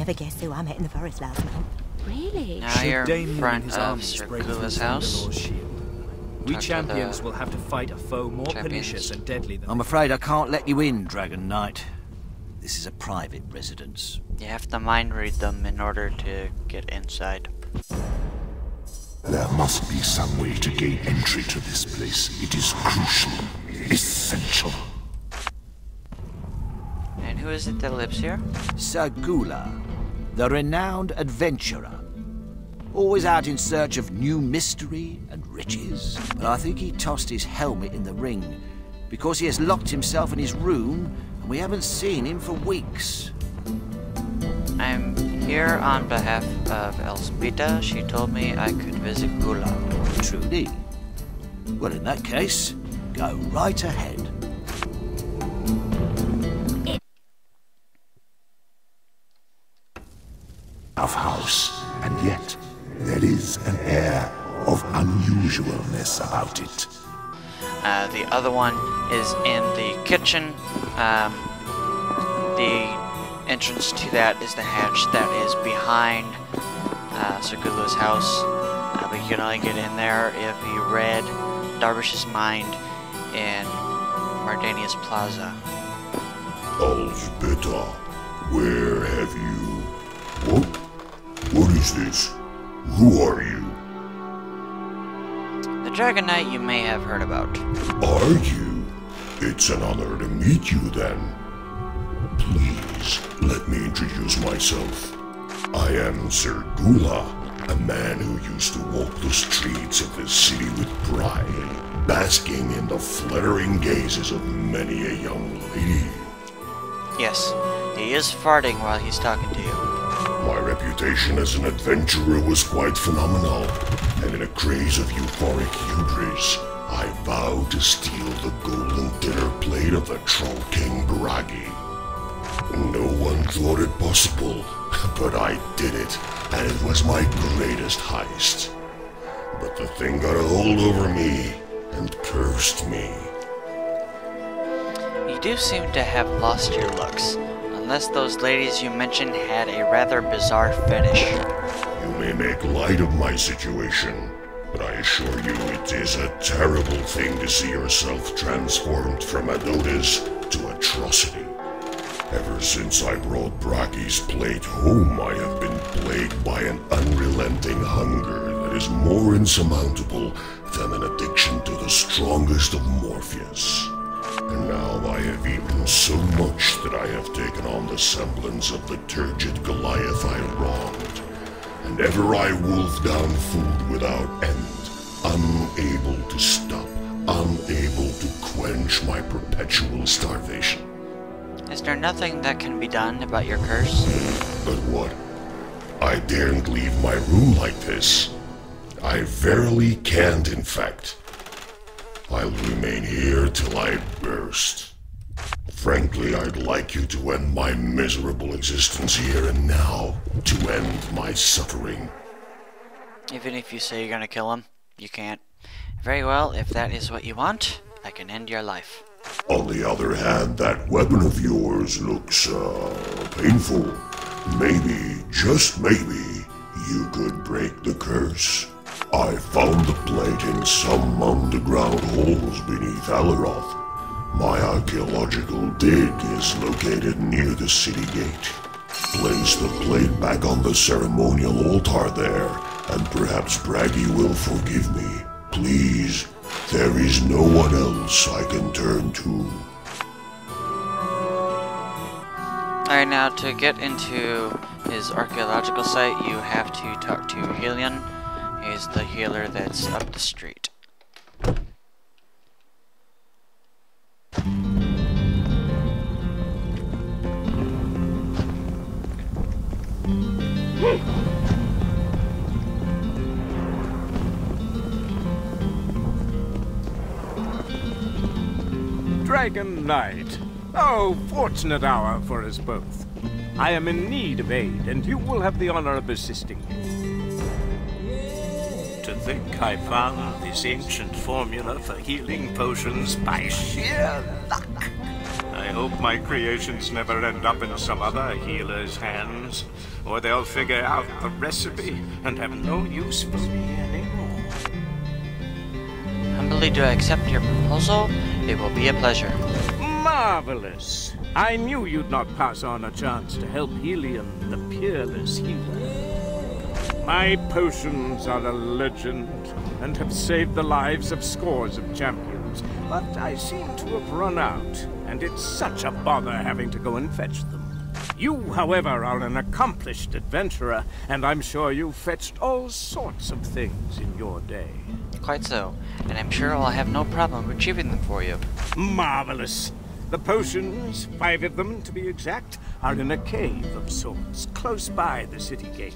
never guess who I met in the forest last month. Really? Now you're in front of Sir Gula's house. We champions will have to fight a foe more pernicious and deadly than... I'm afraid I can't let you in, Dragon Knight. This is a private residence. You have to mind read them in order to get inside. There must be some way to gain entry to this place. It is crucial, essential. And who is it that lives here? Sir Gula, the renowned adventurer. Always out in search of new mystery and riches. But I think he tossed his helmet in the ring because he has locked himself in his room and we haven't seen him for weeks. I'm here on behalf of Elspeta. She told me I could visit Gula. Truly? Well, in that case, go right ahead. Of house, and yet there is an air of unusualness about it. The other one is in the kitchen. The entrance to that is the hatch that is behind Sir Gula's house. But you can only get in there if you read Darvish's mind in Mardania's Plaza. Elspeta, where have you... What? What is this? Who are you? The Dragon Knight you may have heard about. Are you? It's an honor to meet you then. Please, let me introduce myself. I am Sir Gula, a man who used to walk the streets of this city with pride, basking in the flattering gazes of many a young lady. Yes, he is farting while he's talking to you. My reputation as an adventurer was quite phenomenal, and in a craze of euphoric hubris, I vowed to steal the golden dinner plate of the Troll King Bragi. No one thought it possible, but I did it, and it was my greatest heist. But the thing got a hold over me and cursed me. You do seem to have lost your looks. Unless those ladies you mentioned had a rather bizarre fetish. You may make light of my situation, but I assure you it is a terrible thing to see yourself transformed from Deodatus to atrocity. Ever since I brought Bragi's plate home, I have been plagued by an unrelenting hunger that is more insurmountable than an addiction to the strongest of Morpheus. And now I have eaten so much that I have taken on the semblance of the turgid Goliath I wronged. And ever I wolf down food without end, unable to stop, unable to quench my perpetual starvation. Is there nothing that can be done about your curse? But what? I daren't leave my room like this. I verily can't, in fact. I'll remain here till I burst. Frankly, I'd like you to end my miserable existence here and now, to end my suffering. Even if you say you're gonna kill him, you can't. Very well, if that is what you want, I can end your life. On the other hand, that weapon of yours looks, painful. Maybe, just maybe, you could break the curse. I found the plate in some underground holes beneath Alaroth. My archaeological dig is located near the city gate. Place the plate back on the ceremonial altar there, and perhaps Bragi will forgive me. Please, there is no one else I can turn to. Alright, now to get into his archaeological site, you have to talk to Helion. He's the healer that's up the street. Dragon Knight. Oh, fortunate hour for us both. I am in need of aid, and you will have the honor of assisting me. To think I found this ancient formula for healing potions by sheer luck. I hope my creations never end up in some other healer's hands, or they'll figure out the recipe and have no use for me anymore. Humbly do I accept your proposal. It will be a pleasure. Marvelous! I knew you'd not pass on a chance to help Helion, the peerless healer. My potions are a legend and have saved the lives of scores of champions, but I seem to have run out, and it's such a bother having to go and fetch them. You, however, are an accomplished adventurer, and I'm sure you've fetched all sorts of things in your day. Quite so, and I'm sure I'll have no problem retrieving them for you. Marvelous! The potions, 5 of them to be exact, are in a cave of sorts, close by the city gate.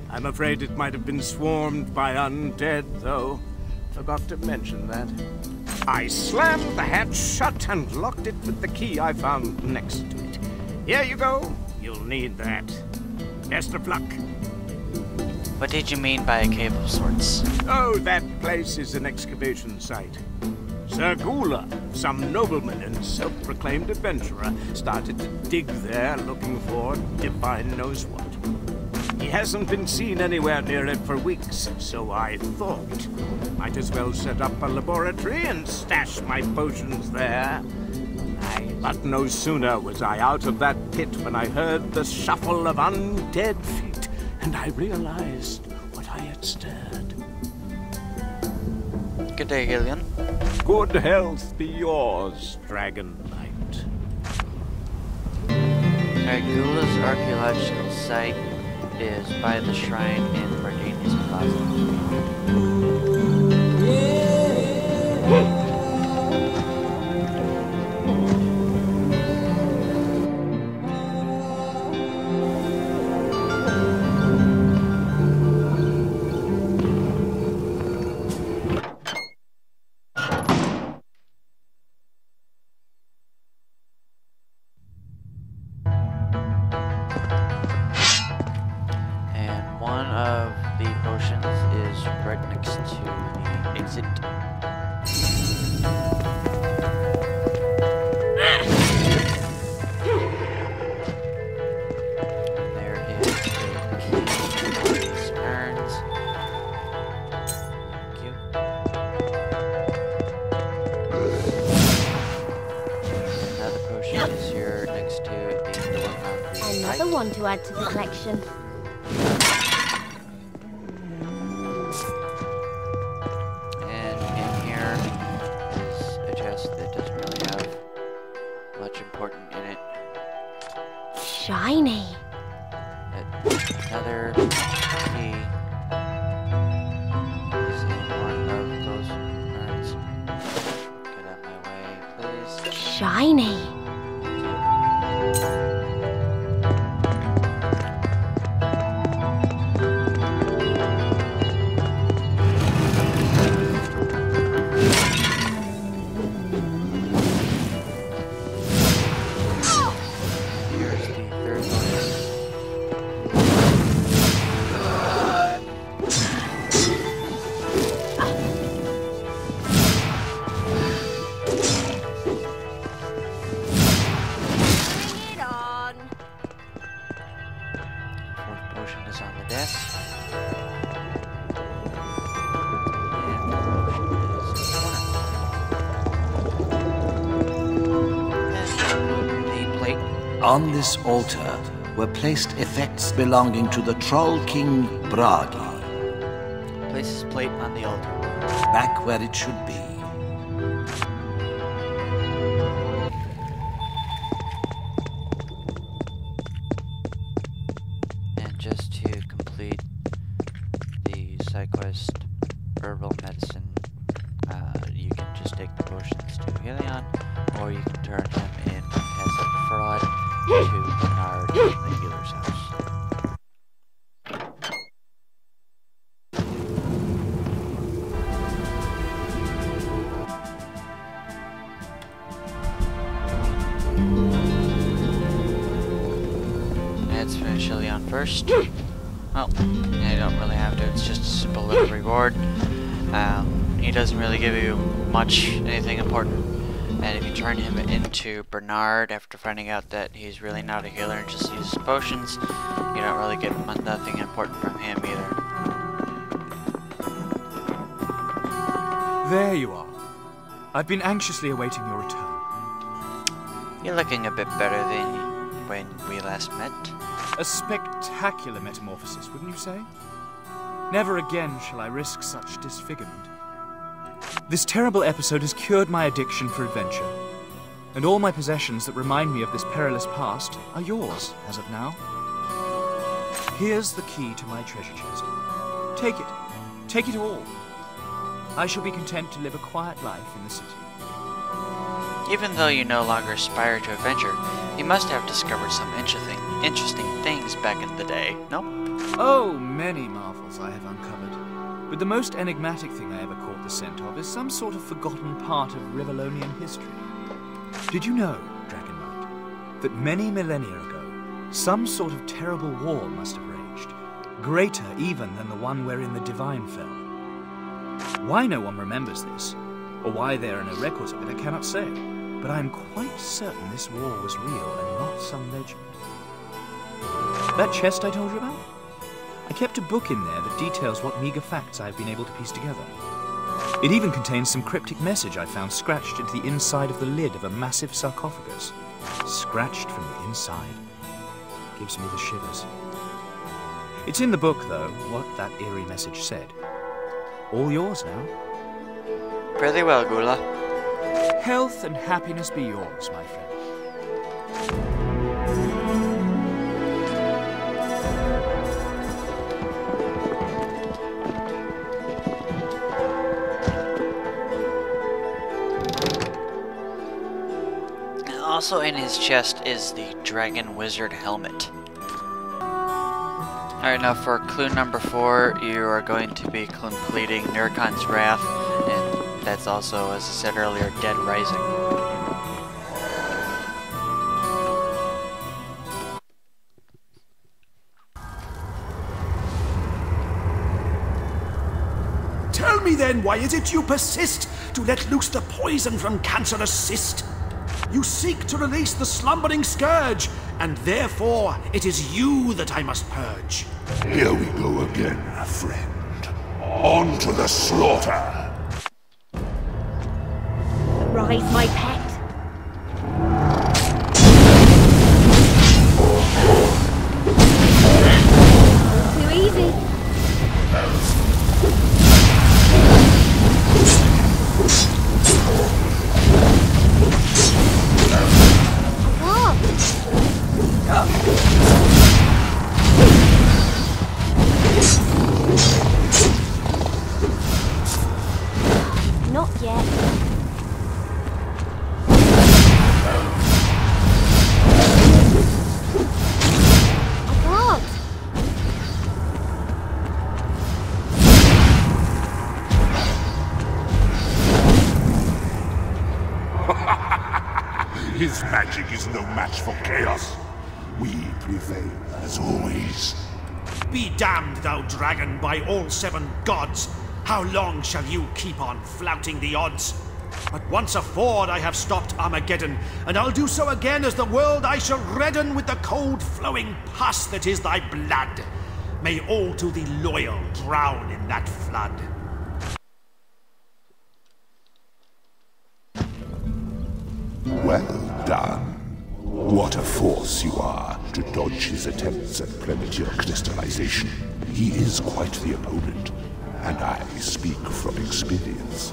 I'm afraid it might have been swarmed by undead, though. Forgot to mention that. I slammed the hatch shut and locked it with the key I found next to it. Here you go. You'll need that. Best of luck. What did you mean by a cave of sorts? Oh, that place is an excavation site. Sir Gula, some nobleman and self-proclaimed adventurer, started to dig there looking for divine knows what. He hasn't been seen anywhere near it for weeks, so I thought might as well set up a laboratory and stash my potions there. But no sooner was I out of that pit when I heard the shuffle of undead feet, and I realized what I had stirred. Good day, Gillian. Good health be yours, Dragon Knight. Gula's archaeological site is by the shrine in Margini's Plaza. One of the potions is right next to the exit. There is a key for these urns. Thank you. Another potion is here next to the door on the right. Another one to add to the collection. Shiny. Another key is in one of those urns. Get out of my way, please. Shiny. On this altar were placed effects belonging to the Troll King Bragi. Place his plate on the altar. Back where it should be. And just to complete the side quest, herbal medicine, you can just take the potions to Helion, or you can turn him in as a fraud to Bernard in the healer's house. Let's finish Helion first. Well, yeah, you don't really have to, it's just a simple little reward. He doesn't really give you much, anything important. And if you turn him into Bernard after finding out that he's really not a healer and just uses potions, you don't really get nothing important from him either. There you are. I've been anxiously awaiting your return. You're looking a bit better than when we last met. A spectacular metamorphosis, wouldn't you say? Never again shall I risk such disfigurement. This terrible episode has cured my addiction for adventure, and all my possessions that remind me of this perilous past are yours, as of now. Here's the key to my treasure chest. Take it. Take it all. I shall be content to live a quiet life in the city. Even though you no longer aspire to adventure, you must have discovered some interesting things back in the day, no? Oh, many marvels I have uncovered. But the most enigmatic thing I ever caught the scent of is some sort of forgotten part of Rivellonian history. Did you know, Dragon Knight, that many millennia ago, some sort of terrible war must have raged, greater even than the one wherein the Divine fell? Why no one remembers this, or why there are no records of it, I cannot say, but I am quite certain this war was real and not some legend. That chest I told you about? I kept a book in there that details what meager facts I have been able to piece together. It even contains some cryptic message I found scratched into the inside of the lid of a massive sarcophagus. Scratched from the inside. Gives me the shivers. It's in the book, though, what that eerie message said. All yours now. Very well, Gula. Health and happiness be yours, my friend. Also in his chest is the Dragon Wizard helmet. Alright, now for clue number 4, you are going to be completing Nurkan's Wrath, and that's also, as I said earlier, Dead Rising. Tell me then, why is it you persist to let loose the poison from cancerous cyst? You seek to release the slumbering scourge, and therefore it is you that I must purge. Here we go again, friend. On to the slaughter! Rise, my pet. Too easy. Not yet. His magic is no match for chaos. We prevail, as always. Be damned, thou dragon, by all 7 gods! How long shall you keep on flouting the odds? But once afore I have stopped Armageddon, and I'll do so again as the world I shall redden with the cold flowing pus that is thy blood. May all to thee loyal drown in that flood. Well done. What a force you are to dodge his attempts at premature crystallization. He is quite the opponent, and I speak from experience.